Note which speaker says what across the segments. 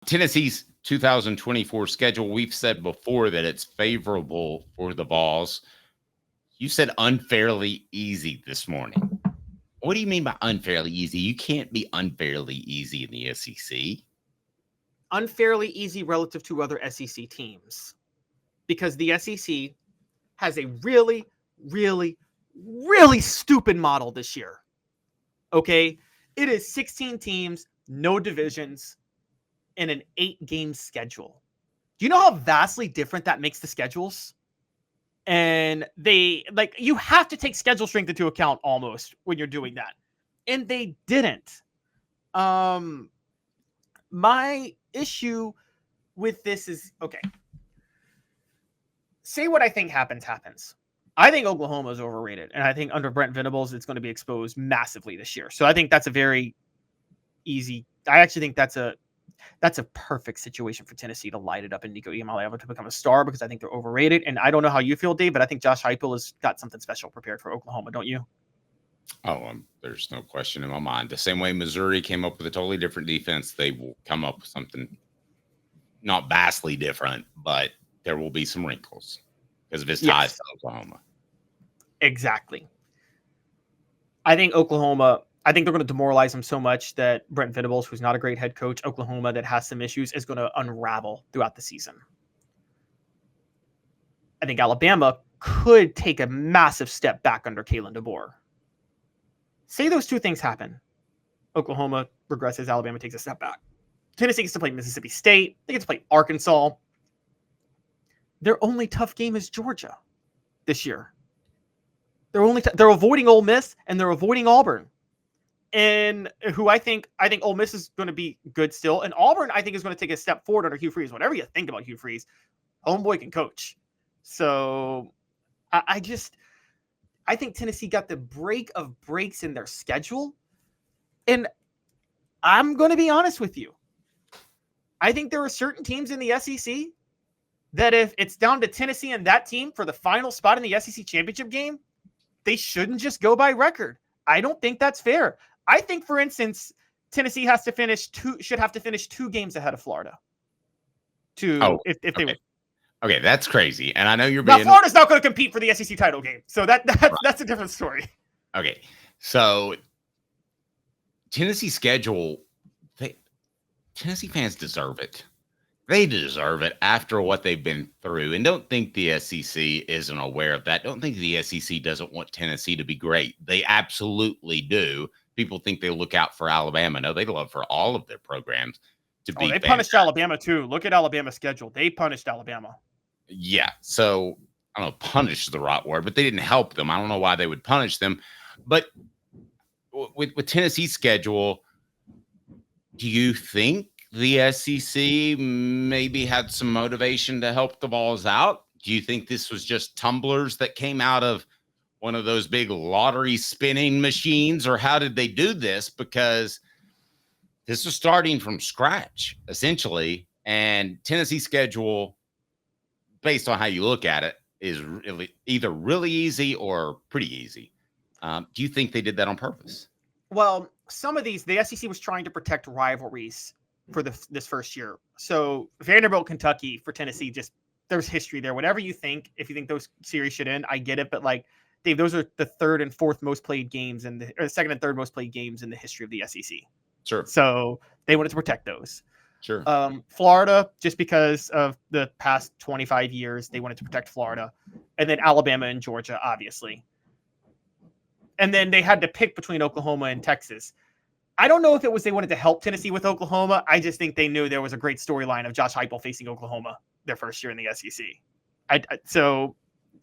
Speaker 1: Tennessee's 2024 schedule, we've said before that it's favorable for the Vols. You said unfairly easy this morning. What do you mean by unfairly easy? You can't be unfairly easy in the SEC.
Speaker 2: Unfairly easy relative to other SEC teams, because the SEC has a really, really, really stupid model this year. Okay? It is 16 teams, no divisions, and an 8-game schedule. Do you know how vastly different that makes the schedules? And you have to take schedule strength into account almost when you're doing that. And they didn't. My issue with this is, okay, say what I think happens. I think Oklahoma is overrated. And I think under Brent Venables, it's going to be exposed massively this year. So I think that's a very easy, I actually think that's a perfect situation for Tennessee to light it up and Nico Eberle to become a star, because I think they're overrated. And I don't know how you feel, Dave, but I think Josh Heupel has got something special prepared for Oklahoma, don't you?
Speaker 1: Oh, there's no question in my mind. The same way Missouri came up with a totally different defense, they will come up with something not vastly different, but there will be some wrinkles because of his ties to Oklahoma.
Speaker 2: Exactly. I think they're going to demoralize them so much that Brent Venables, who's not a great head coach, Oklahoma that has some issues, is going to unravel throughout the season. I think Alabama could take a massive step back under Kalen DeBoer. Say those two things happen. Oklahoma regresses, Alabama takes a step back. Tennessee gets to play Mississippi State. They get to play Arkansas. Their only tough game is Georgia this year. They're avoiding Ole Miss and they're avoiding Auburn. And who I think Ole Miss is going to be good still. And Auburn, I think, is going to take a step forward under Hugh Freeze. Whatever you think about Hugh Freeze, homeboy can coach. So I think Tennessee got the break of breaks in their schedule. And I'm going to be honest with you. I think there are certain teams in the SEC that if it's down to Tennessee and that team for the final spot in the SEC championship game, they shouldn't just go by record. I don't think that's fair. I think, for instance, Tennessee should have to finish 2 games ahead of Florida.
Speaker 1: Okay, that's crazy. And I know you're
Speaker 2: being... Now, Florida's not going to compete for the SEC title game. So that's a different story.
Speaker 1: Okay, so Tennessee schedule, Tennessee fans deserve it. They deserve it after what they've been through. And don't think the SEC isn't aware of that. Don't think the SEC doesn't want Tennessee to be great. They absolutely do. People think they look out for Alabama. No, they love for all of their programs to be.
Speaker 2: They punished Alabama too. Look at Alabama's schedule. They punished Alabama.
Speaker 1: Yeah. So I don't know, punish is the right word, but they didn't help them. I don't know why they would punish them. But with Tennessee's schedule, do you think the SEC maybe had some motivation to help the Vols out? Do you think this was just tumblers that came out of one of those big lottery spinning machines, or how did they do this? Because this is starting from scratch, essentially, and Tennessee's schedule, based on how you look at it, is really either really easy or pretty easy. Do you think they did that on purpose?
Speaker 2: Well, some of these, the SEC was trying to protect rivalries for this first year. So Vanderbilt, Kentucky for Tennessee, just there's history there. Whatever you think, if you think those series should end, I get it. But like, Dave, those are the third and fourth most played games or second and third most played games in the history of the SEC.
Speaker 1: Sure.
Speaker 2: So they wanted to protect those.
Speaker 1: Sure.
Speaker 2: Florida, just because of the past 25 years, they wanted to protect Florida. And then Alabama and Georgia, obviously. And then they had to pick between Oklahoma and Texas. I don't know if it was they wanted to help Tennessee with Oklahoma. I just think they knew there was a great storyline of Josh Heupel facing Oklahoma their first year in the SEC. So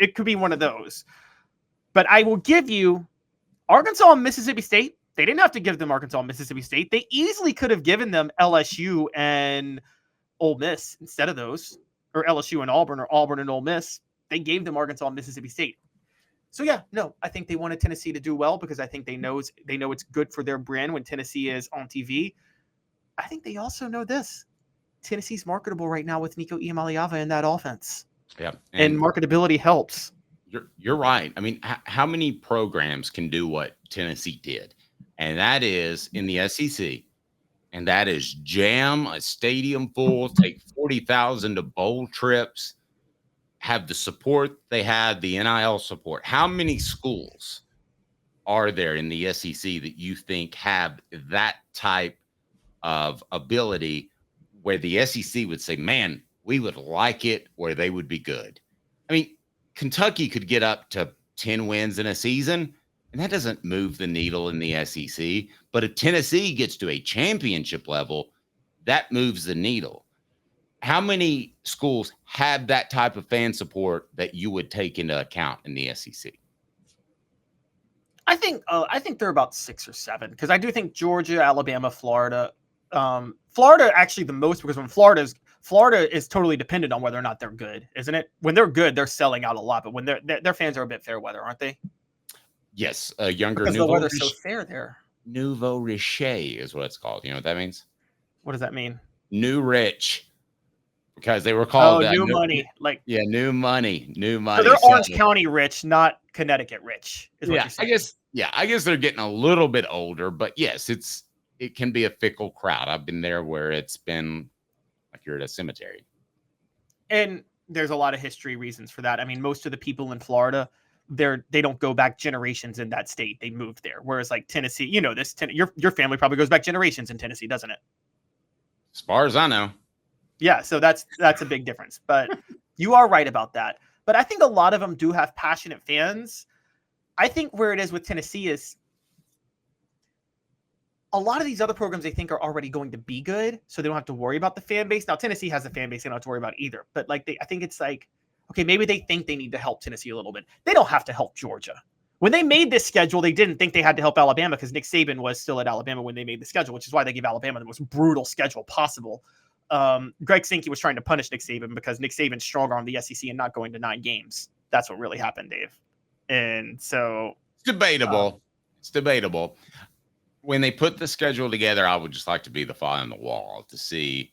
Speaker 2: it could be one of those. But I will give you Arkansas and Mississippi State. They didn't have to give them Arkansas and Mississippi State. They easily could have given them LSU and Ole Miss instead of those, or LSU and Auburn, or Auburn and Ole Miss. They gave them Arkansas and Mississippi State. So yeah, no, I think they wanted Tennessee to do well because I think they know it's good for their brand when Tennessee is on TV. I think they also know this. Tennessee's marketable right now with Nico Eberle in that offense.
Speaker 1: Yeah.
Speaker 2: And marketability helps.
Speaker 1: You're right. I mean, how many programs can do what Tennessee did? And that is, in the SEC, and that is jam a stadium full, take 40,000 to bowl trips, have the support they had, the NIL support. How many schools are there in the SEC that you think have that type of ability where the SEC would say, man, we would like it, or they would be good? I mean, Kentucky could get up to 10 wins in a season, and that doesn't move the needle in the SEC. But if Tennessee gets to a championship level, that moves the needle. How many schools have that type of fan support that you would take into account in the SEC?
Speaker 2: I think they're about 6 or 7, because I do think Georgia, Alabama, Florida, Florida actually the most, because when Florida is totally dependent on whether or not they're good, isn't it? When they're good, they're selling out a lot, but when their fans are a bit fair weather, aren't they?
Speaker 1: Yes, younger.
Speaker 2: Because the weather's so fair there.
Speaker 1: Nouveau riche is what it's called. You know what that means?
Speaker 2: What does that mean?
Speaker 1: New rich. Because they were called
Speaker 2: new money,
Speaker 1: new money.
Speaker 2: So they're Orange County rich, not Connecticut rich. Is what you're saying.
Speaker 1: I guess they're getting a little bit older, but yes, it can be a fickle crowd. I've been there where it's been like you're at a cemetery,
Speaker 2: and there's a lot of history reasons for that. I mean, most of the people in Florida, they don't go back generations in that state. They moved there, whereas like Tennessee, your family probably goes back generations in Tennessee, doesn't it?
Speaker 1: As far as I know.
Speaker 2: Yeah, so that's a big difference. But you are right about that. But I think a lot of them do have passionate fans. I think where it is with Tennessee is a lot of these other programs they think are already going to be good, so they don't have to worry about the fan base. Now, Tennessee has a fan base they don't have to worry about either. But I think it's like, okay, maybe they think they need to help Tennessee a little bit. They don't have to help Georgia. When they made this schedule, they didn't think they had to help Alabama because Nick Saban was still at Alabama when they made the schedule, which is why they gave Alabama the most brutal schedule possible. Greg Sankey was trying to punish Nick Saban because Nick Saban's stronger on the SEC and not going to 9 games. That's what really happened, Dave. And so
Speaker 1: it's debatable. It's debatable. When they put the schedule together, I would just like to be the fly on the wall to see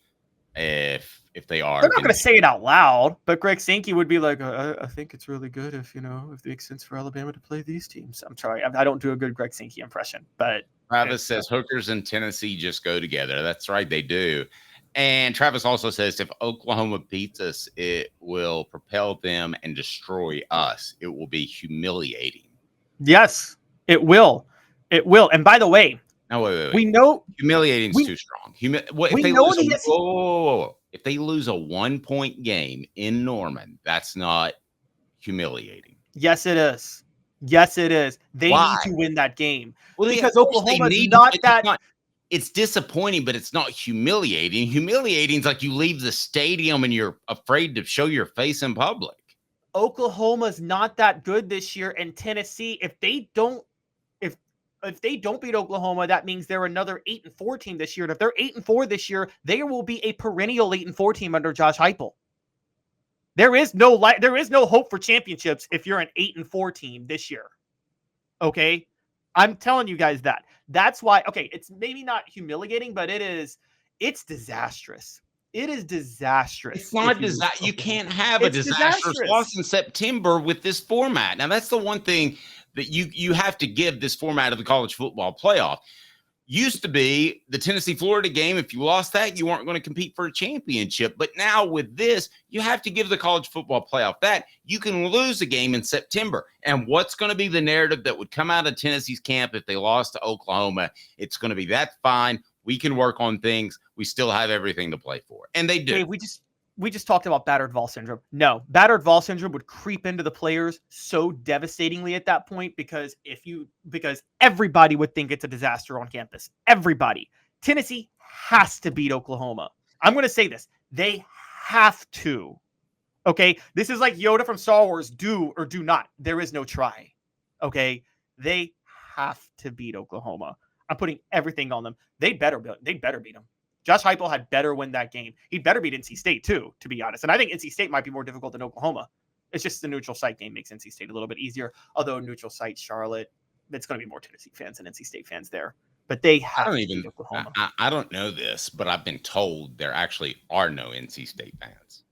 Speaker 1: if they are.
Speaker 2: They're not going to say it out loud, but Greg Sankey would be like, I think it's really good if it makes sense for Alabama to play these teams. I'm sorry. I don't do a good Greg Sankey impression, but
Speaker 1: Travis says hookers and Tennessee just go together. That's right. They do. And Travis also says if Oklahoma beats us, it will propel them and destroy us. It will be humiliating.
Speaker 2: Yes, it will. It will. And by the way,
Speaker 1: no, wait.
Speaker 2: We know
Speaker 1: humiliating is too strong. If they lose a 1-point game in Norman, that's not humiliating.
Speaker 2: Yes, it is. Yes, it is. They need to win that game.
Speaker 1: Well,
Speaker 2: because Oklahoma is not that.
Speaker 1: It's disappointing, but it's not humiliating. Humiliating is like you leave the stadium and you're afraid to show your face in public.
Speaker 2: Oklahoma's not that good this year, and Tennessee, if they don't beat Oklahoma, that means they're another 8-4 team this year. And if they're 8-4 this year, they will be a perennial 8-4 team under Josh Heupel. There is no hope for championships if you're an 8-4 team this year. Okay, I'm telling you guys that. That's why. Okay, it's maybe not humiliating, but it's disastrous. It is disastrous.
Speaker 1: It's not disastrous. You can't have a disastrous loss in September with this format. Now, that's the one thing that you have to give this format of the college football playoff. Used to be the Tennessee-Florida game. If you lost that, you weren't going to compete for a championship. But now with this, you have to give the college football playoff that. You can lose a game in September. And what's going to be the narrative that would come out of Tennessee's camp if they lost to Oklahoma? It's going to be, that's fine. We can work on things. We still have everything to play for. And they do.
Speaker 2: Hey, we just talked about battered Vol syndrome. No, battered Vol syndrome would creep into the players so devastatingly at that point because everybody would think it's a disaster on campus. Everybody. Tennessee has to beat Oklahoma. I'm going to say this. They have to. Okay? This is like Yoda from Star Wars. Do or do not. There is no try. Okay? They have to beat Oklahoma. I'm putting everything on them. They better beat them. Josh Heupel had better win that game. He'd better beat NC State too, to be honest. And I think NC State might be more difficult than Oklahoma. It's just the neutral site game makes NC State a little bit easier. Although neutral site Charlotte, it's going to be more Tennessee fans than NC State fans there. But they have to beat Oklahoma.
Speaker 1: I don't know this, but I've been told there actually are no NC State fans.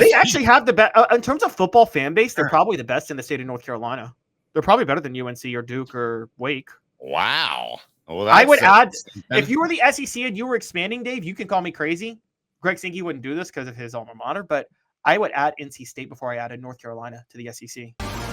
Speaker 2: They actually have the best in terms of football fan base. They're probably the best in the state of North Carolina. They're probably better than UNC or Duke or Wake.
Speaker 1: Wow. Well,
Speaker 2: I would add,
Speaker 1: something.
Speaker 2: if you were the SEC and you were expanding, Dave, you can call me crazy. Greg Sankey wouldn't do this because of his alma mater, but I would add NC State before I added North Carolina to the SEC.